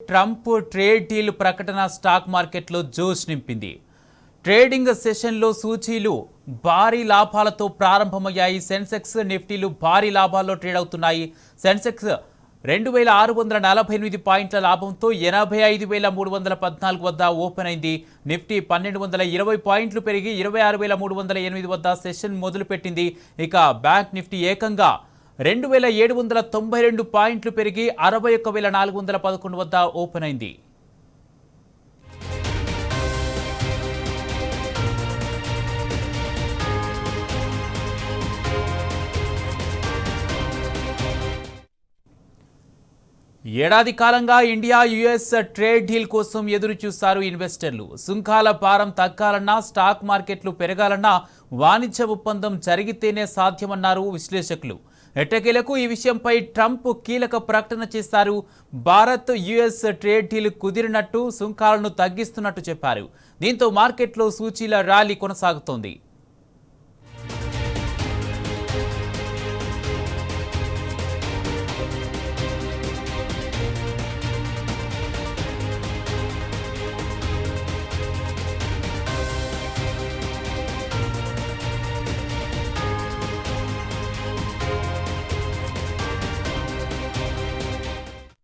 Trump trade deal ప్రకటన stock మార్కెట్లో జోష్ నింపింది. ట్రేడింగ్ సెషన్లో సూచీలు భారీ లాభాలతో ప్రారంభమయ్యాయి. సెన్సెక్స్, నిఫ్టీలు భారీ లాభాల్లో ట్రేడ్ అవుతున్నాయి. సెన్సెక్స్ 2648 పాయింట్ల లాభంతో 85,314 వద్ద ఓపెన్ అయింది. నిఫ్టీ 1220 పాయింట్లు పెరిగి 26,308 వద్ద సెషన్ మొదలుపెట్టింది. ఇక బ్యాంక్ నిఫ్టీ ఏకంగా 2792 పాయింట్లు పెరిగి 61,411 వద్ద ఓపెన్ అయింది. ఏడాది కాలంగా ఇండియా యుఎస్ ట్రేడ్ డీల్ కోసం ఎదురు చూస్తారు ఇన్వెస్టర్లు. సుంకాల భారం తగ్గాలన్నా, స్టాక్ మార్కెట్లు పెరగాలన్నా వాణిజ్య ఒప్పందం జరిగితేనే సాధ్యమన్నారు విశ్లేషకులు. ఎట్టకేలకు ఈ విషయంపై ట్రంప్ కీలక ప్రకటన చేశారు. భారత్ యుఎస్ ట్రేడ్ డీల్ కుదిరినట్టు, సుంకాలను తగ్గిస్తున్నట్టు చెప్పారు. దీంతో మార్కెట్లో సూచీల ర్యాలీ కొనసాగుతోంది.